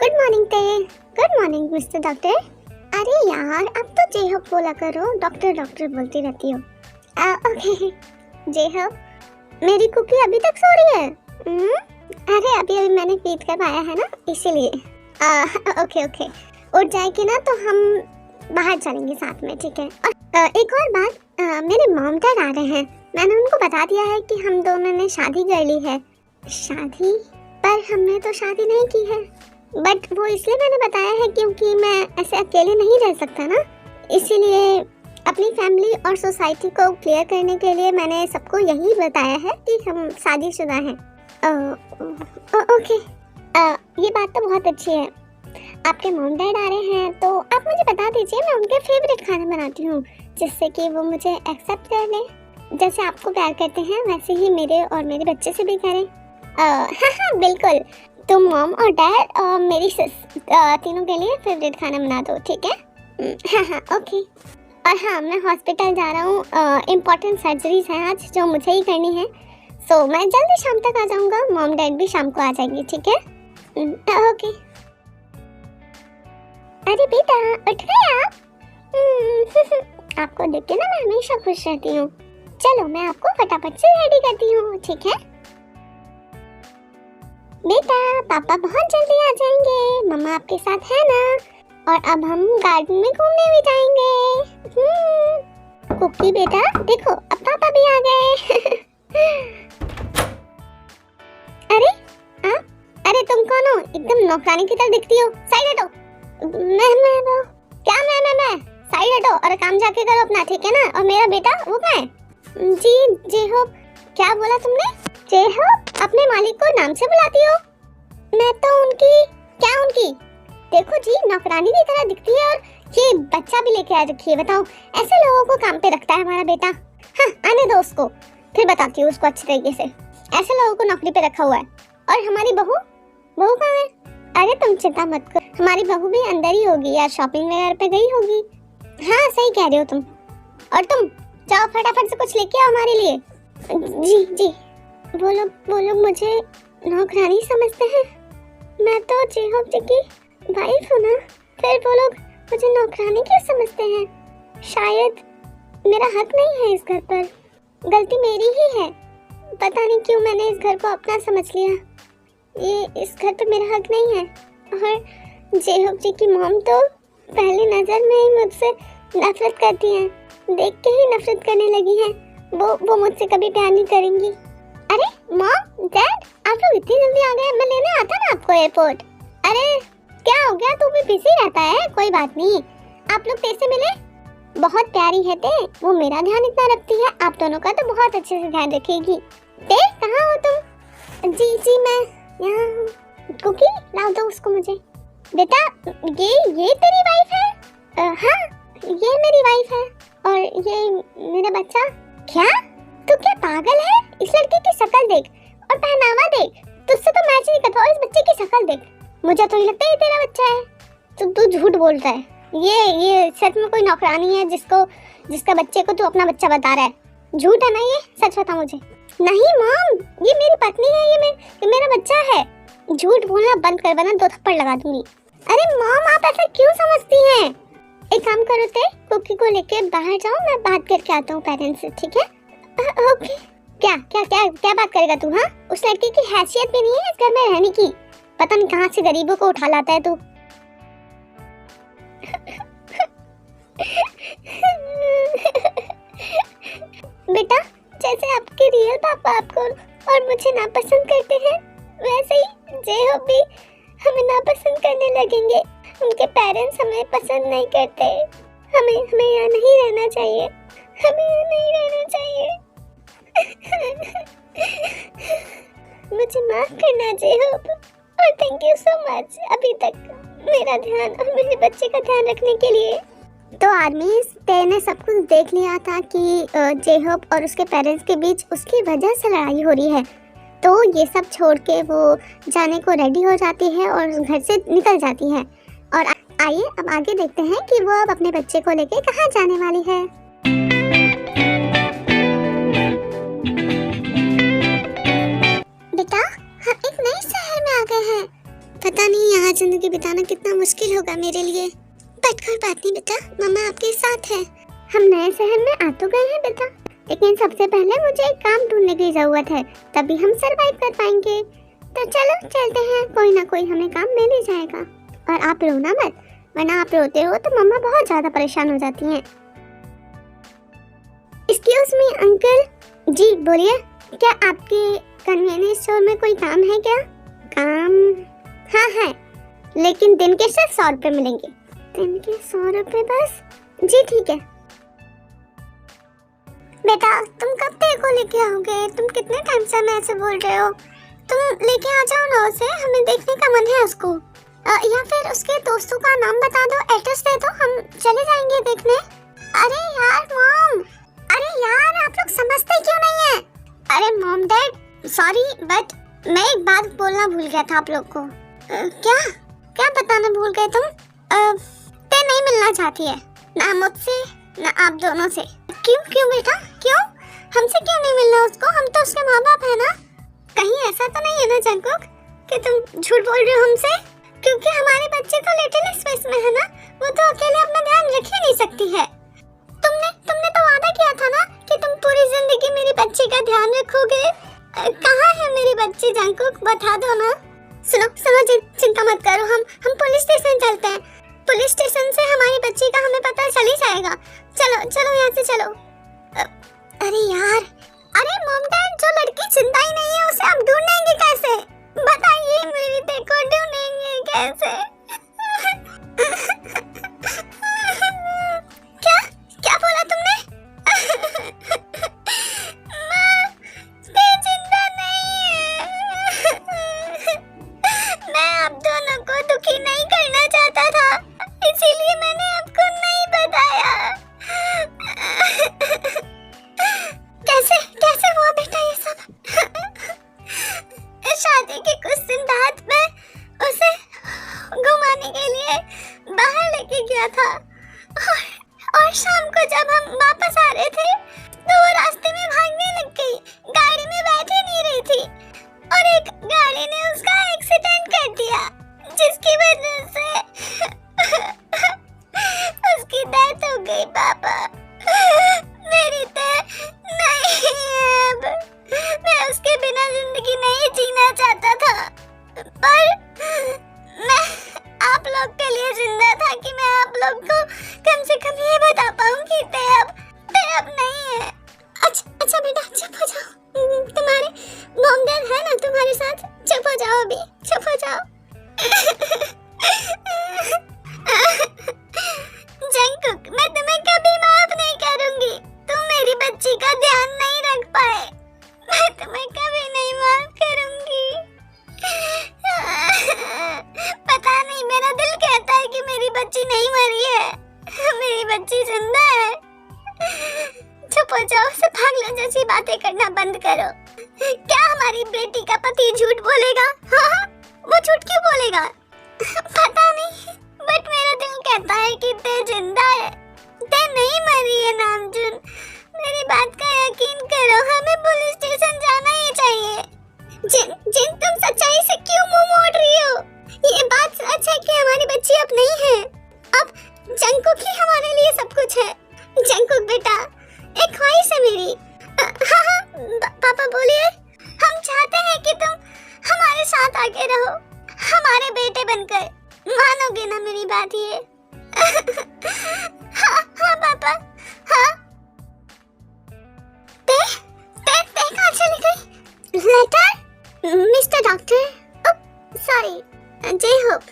Good morning Tej. Good morning mister doctor. अरे यार अब तो जेहब बोला करो, डॉक्टर डॉक्टर बोलती रहती हो। ओके जेहब, मेरी कुकी अभी तक सो रही है? अरे अभी मैंने फीड कर पाया है ना, इसीलिए। ओके ओके, उठ जाएगी ना तो हम बाहर चलेंगे साथ में, ठीक है? और एक और बात, मेरे मॉम डैड आ रहे हैं। मैंने उनको बता दिया है कि हम दोनों ने शादी कर ली है। शादी? पर हमने तो शादी नहीं की है। बट वो इसलिए मैंने बताया है क्योंकि मैं ऐसे अकेले नहीं रह सकता ना, इसीलिए अपनी फैमिली और सोसाइटी को क्लियर करने के लिए मैंने सबको यही बताया है कि हम शादीशुदा हैं। ओके, ये बात तो बहुत अच्छी है। आपके मॉम डैड आ रहे हैं तो आप मुझे बता दीजिए, मैं उनके फेवरेट खाना बनाती हूँ जिससे कि वो मुझे एक्सेप्ट कर ले। जैसे आपको प्यार करते हैं वैसे ही मेरे और मेरे बच्चे से भी करें। हाँ बिल्कुल, तुम मॉम और डैड और मेरी सिस तीनों के लिए फेवरेट खाना बना दो, ठीक है? हाँ ओके। और हाँ, मैं हॉस्पिटल जा रहा हूँ, इम्पोर्टेंट सर्जरीज हैं आज जो मुझे ही करनी है। सो मैं जल्दी शाम तक आ जाऊँगा, मॉम डैड भी शाम को आ जाएंगे, ठीक है? ओके। अरे बेटा उठ गए आप? आपको देख के ना मैं हमेशा खुश रहती हूँ। चलो मैं आपको फटाफट से रेडी करती हूँ, ठीक है? बेटा पापा बहुत जल्दी आ जाएंगे, मम्मा आपके साथ है ना? और अब हम गार्डन में घूमने भी जाएंगे। कुकी बेटा देखो, अब पापा भी आ गए। अरे आप, अरे तुम कौन हो? एकदम नौकरानी की तरह दिखती हो। साइड हटो। मैं क्या मैं साइड हटो और काम जाके करो अपना, ठीक है ना? और मेरा बेटा वो कहाँ है? जी जेहब, क्या बोला तुमने? जेहब, अपने मालिक को नाम से बुलाती हो? मैं तो उनकी देखो जी, नौकरानी की तरह दिखती है और ये बच्चा भी लेके आ रखी है। बताओ, ऐसे लोगों को काम पे रखता है हमारा बेटा? हाँ आने दो उसको, फिर बताती हूँ उसको अच्छी तरीके से। ऐसे लोगों को नौकरी पे रखा हुआ है। और हमारी बहू कहाँ है? अरे तुम चिंता मत करो, हमारी बहू भी अंदर ही होगी या शॉपिंग वगैरह पे गई होगी। हाँ सही कह रहे हो तुम। और तुम जाओ फटाफट से कुछ लेके आओ हमारे लिए। जी वो लोग मुझे नौकरानी समझते हैं। मैं तो जेहब जी की वाइफ हूँ ना, फिर वो लोग मुझे नौकरानी क्यों समझते हैं? शायद मेरा हक नहीं है इस घर पर, गलती मेरी ही है। पता नहीं क्यों मैंने इस घर को अपना समझ लिया। ये इस घर पर मेरा हक नहीं है। और जेहब जी की मॉम तो पहली नजर में ही मुझसे नफरत करती हैं, देख के ही नफरत करने लगी हैं। वो मुझसे कभी प्यार नहीं करेंगी। अरे मॉम डैड, आप लोग इतनी जल्दी आ गए? मैं लेने आता ना आपको एयरपोर्ट। अरे क्या हो गया, तू भी बिजी रहता है? कोई बात नहीं, आप लोग तेरे से मिले। बहुत प्यारी है ते, वो मेरा ध्यान इतना रखती है, आप दोनों का तो बहुत अच्छे से ध्यान रखेगी। ते कहाँ हो तुम? जी मैं यहाँ हूँ। कुकी लाओ दो उसको मुझे। बेटा ये तेरी वाइफ है? हाँ ये मेरी वाइफ है और ये मेरा बच्चा। क्या तू क्या पागल है? इस लड़की की शक्ल देख और पहनावा देख, तुझसे तो मैच नहीं करता। और इस बच्चे की शक्ल देख, मुझे तो नहीं लगता ये तेरा बच्चा है। तू झूठ बोल रहा है। ये सच में कोई नौकरानी है जिसका बच्चे को तू अपना बच्चा बता रहा है? झूठ है ना ये? सच बता मुझे। नहीं मॉम, ये मेरी पत्नी है, ये मेरा बच्चा है। झूठ बोलना बंद कर वरना 2 थप्पड़ लगा दूंगी। अरे मॉम आप ऐसा क्यों समझती हैं? एक काम करो ते, कुकी को लेके बाहर जाओ, मैं बात करके आता हूँ पेरेंट्स से, ठीक है? ओके। क्या बात करेगा तू? हाँ, उस लड़की की हैसियत भी नहीं है इस घर में रहने की। पता नहीं कहाँ से गरीबों को उठा लाता है तू। बेटा जैसे आपके रियल पापा आपको और मुझे नापसंद करते हैं, वैसे ही जेहब भी हमें नापसंद करने लगेंगे। उनके पेरेंट्स हमें पसंद नहीं करते। हमें यहाँ नहीं रहना चाहिए, हमें यहाँ नहीं रहना चाहिए। मुझे माफ करना जेहब और थैंक यू सो मच अभी तक मेरा ध्यान और मेरे बच्चे का ध्यान रखने के लिए। तो आदमी ते ने सब कुछ देख लिया था कि जेहब और उसके पेरेंट्स के बीच उसकी वजह से लड़ाई हो रही है। तो ये सब छोड़ के वो जाने को रेडी हो जाती है और घर से निकल जाती है। और आइए अब आगे देखते हैं कि वो अब अपने बच्चे को लेके कहाँ जाने वाली है। बेटा हम एक नए शहर में आ गए हैं। पता नहीं यहाँ जिंदगी मुश्किल होगा मेरे लिए। बट कोई बात नहीं बेटा, मम्मा आपके साथ है। हम नए शहर में आ तो गए हैं बेटा, लेकिन सबसे पहले मुझे एक काम ढूंढने की जरूरत है, तभी हम सरवाइव कर पाएंगे। तो चलो चलते हैं, कोई ना कोई हमें काम मिल ही जाएगा। और आप रोना मत, वरना आप रोते हो तो मम्मा बहुत ज्यादा परेशान हो जाती हैं। Excuse me uncle. जी बोलिए, क्या आपके कन्वीनियंस स्टोर में कोई काम है क्या? काम हाँ है, लेकिन दिन के सिर्फ 100 रुपए मिलेंगे। दिन के 100 रुपए बस? जी ठीक है। बेटा तुम कब तक को लेके आओगे? तुम कितने टाइम से हमें ऐसे बोल रहे हो? तुम लेके आ जाओ ना उसे, हमें देखने का मन है उसको। या फिर उसके दोस्तों का नाम बता दो, एड्रेस दे दो, हम चले जाएंगे देखने। अरे यार मॉम, अरे यार आप लोग समझते क्यों नहीं है? अरे मॉम डैड सॉरी, बट मैं एक बात बोलना भूल गया था आप लोग को। क्या क्या बताना भूल गए तुम? ते नहीं मिलना चाहती है ना मुझसे ना आप दोनों से। क्यों क्यों बेटा क्यों? हमसे क्यों नहीं मिलना उसको? हम तो उसके माँ बाप है ना। कहीं ऐसा तो नहीं है ना जंकुक कि तुम झूठ बोल रहे हो हमसे? क्योंकि हमारे बच्चे तो लिटिल स्पेस में है ना, वो तो अकेले अपना ध्यान रख ही नहीं सकती है। तुमने तो वादा किया था ना कि तुम पूरी जिंदगी मेरी बच्ची का ध्यान रखोगे। कहाँ है मेरी बच्ची जंकुक, बता दो ना। सुनो चिंता मत करो, हम पुलिस स्टेशन चलते हैं। पुलिस स्टेशन से हमारी बच्ची का हमें पता चल ही जाएगा। चलो चलो यहाँ से चलो। अरे यार, अरे मॉम डैड जो लड़की जिंदा ही नहीं है उसे हम ढूंढेंगे कैसे? बताइए मेरी बेटी को ढूंढेंगे कैसे? क्या क्या बोला तुमने? माँ, ते जिंदा नहीं है। मैं आप दोनों को दुखी नहीं करना चाहता था, इसीलिए मैंने आपको नहीं बताया। कैसे कैसे हुआ बेटा ये सब? शादी के कुछ दिन बाद मैं उसे घुमाने के लिए बाहर लेके गया था, और शाम को जब हम वापस आ रहे थे तो वो रास्ते में भागने लग गई, गाड़ी में बैठ ही नहीं रही थी, और एक गाड़ी ने उसका एक्सीडेंट कर दिया, जिसकी वजह से उसकी डेथ हो गई। पापा मेरी तो नहीं है, अब मैं उसके बिना जिंदगी नहीं जीना चाहता था, पर मैं आप लोग के लिए जिंदा था कि मैं आप लोग को कम से कम ये बता पाऊं कि ते अब नहीं है। अच्छा बेटा चुप हो जाओ, तुम्हारे मॉम डैड है ना तुम्हारे साथ, चुप हो जाओ अभी, चुप हो जाओ। जंकुक मैं तुम्हें कभी माफ नहीं करूंगी, तुम मेरी बच्ची का ध्यान नहीं रख पाए, मैं तुम्हें कभी नहीं माफ करूंगी। पता नहीं मेरा दिल कहता है कि मेरी बच्ची नहीं मरी है, मेरी बच्ची जिंदा है। चुप हो जाओ, सिर्फ पागलों जैसी बातें करना बंद करो। क्या हमारी बेटी का पति झूठ बोलेगा? हाँ वो झूठ क्यों बोलेगा? पता नहीं, बट मेरा दिल कहता है कि ते जिंदा है, ते नहीं मरी है नामजुन। मेरी बात का यकीन करो, हमें पुलिस स्टेशन जाना ही चाहिए। जिन तुम सच्चाई से क्यों मुंह मोड़ रही हो? ये बात सच है कि हमारी बच्ची अब नहीं है, अब जंकुक ही हमारे लिए सब कुछ है। जंकुक बेटा एक ख्वाहिश है मेरी। हाँ पापा बोलिए। हम चाहते हैं कि तुम हमारे साथ आके रहो, हमारे बेटे बनकर। मानोगे ना मेरी बात ये? हाँ पापा हाँ। ते कहाँ चली गई? लेटर मिस्टर डॉक्टर, सॉरी जय होप,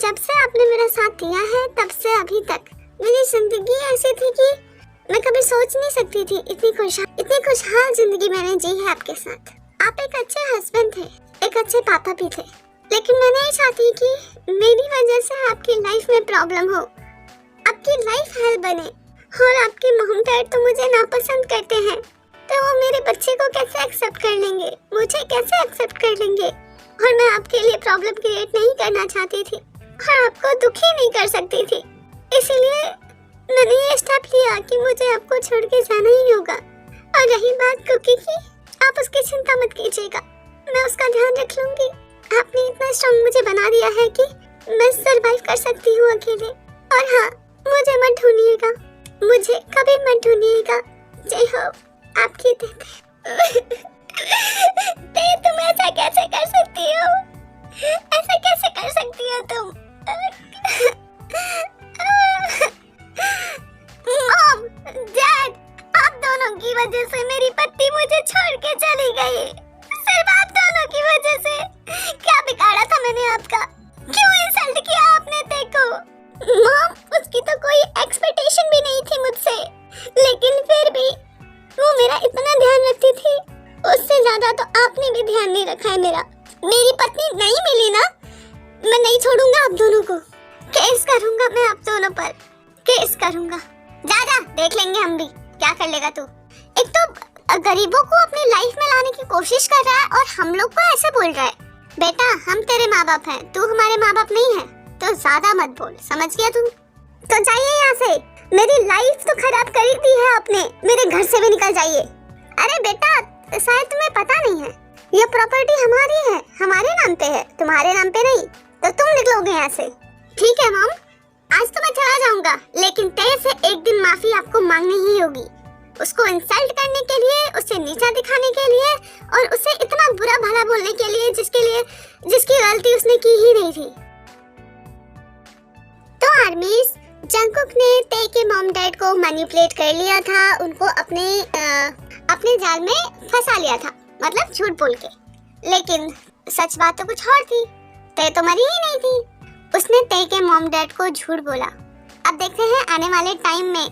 जब से आपने मेरा साथ दिया है तब से अभी तक मेरी जिंदगी ऐसी थी कि मैं कभी सोच नहीं सकती थी इतनी खुशहाल जिंदगी मैंने जी है आपके साथ। आप एक अच्छे हस्बैंड थे, एक अच्छे पापा भी थे, लेकिन मैं नहीं चाहती कि मेरी वजह से आपकी लाइफ में प्रॉब्लम हो, आपकी लाइफ हेल बने। और आपके मॉम डैड तो मुझे नापसंद करते हैं, तो वो मेरे बच्चे को कैसे एक्सेप्ट कर लेंगे, मुझे कैसे एक्सेप्ट कर लेंगे? और मैं आपके लिए प्रॉब्लम क्रिएट नहीं करना चाहती थी और आपको दुखी नहीं कर सकती थी, इसीलिए मैंने ये स्टेप लिया कि मुझे आपको छोड़ के जाना ही होगा। और रही बात कुकी की, आप उसकी चिंता मत कीजिएगा, मैं उसका ध्यान रख लूंगी। आपने इतना स्ट्रॉन्ग मुझे बना दिया है कि मैं सरवाइव कर सकती हूँ अकेले। और हाँ, मुझे मत ढूंढिएगा, मुझे कभी मत ढूंढिएगा। जय हो आपकी ते तुम ऐसा कैसे कर सकती हो? ऐसा कैसे कर सकती हो तुम? मॉम, डैड, आप दोनों की वजह से मेरी पत्नी मुझे छोड़ के चली गई। सिर्फ आप दोनों की वजह से। क्या बिगाड़ा था मैंने आपका? क्यों इंसल्ट किया आपने ते को? मॉम, उसकी तो कोई एक्सपेक्टेशन भी नहीं थी मुझसे, लेकिन फिर भी वो मेरा इतना ध्यान रखती थी। उससे ज्यादा तो आपने भी ध्यान नहीं रखा है मेरा। मेरी पत्नी नहीं मिली ना, मैं नहीं छोड़ूंगा आप दोनों को। केस करूंगा मैं आप दोनों पर, केस करूंगा। जा जा, देख लेंगे हम भी क्या कर लेगा तू। एक तो गरीबों को अपनी लाइफ में लाने की कोशिश कर रहा है और हम लोग को ऐसे बोल रहा है। बेटा, हम तेरे माँ बाप हैं, तू हमारे माँ बाप नहीं है, तो ज्यादा मत बोल, समझ गया तू? तो जाइए यहाँ से, मेरी लाइफ तो खराब कर ही दी है आपने, मेरे घर से भी निकल जाइए। अरे बेटा, शायद तुम्हें पता नहीं है, ये प्रॉपर्टी हमारी है, हमारे नाम पे है, तुम्हारे नाम पे नहीं। तो तुम निकलोगे यहाँ से। ठीक है मॉम, आज तो मैं चला जाऊंगा, लेकिन तेरे से एक दिन माफी आपको मांगनी ही होगी। उसको इंसल्ट करने के लिए, उसे नीचा दिखाने के लिए और उसे इतना बुरा भला बोलने के लिए जिसकी गलती उसने की ही नहीं थी। तो आर्मीज, जंगकुक ने ते के मॉम डैड को मैनिपुलेट कर लिया था, उनको अपने जाल में फंसा लिया था, मतलब झूठ बोल के। लेकिन सच बात तो कुछ और थी, ते तो मरी ही नहीं थी। उसने ते के मॉम डैड को झूठ बोला। अब देखते हैं आने वाले टाइम में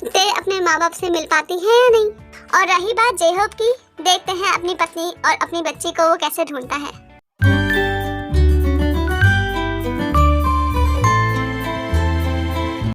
ते अपने माँ बाप से मिल पाती है या नहीं। और रही बात जेहोब की, देखते हैं अपनी पत्नी और अपनी बच्ची को वो कैसे ढूंढता है।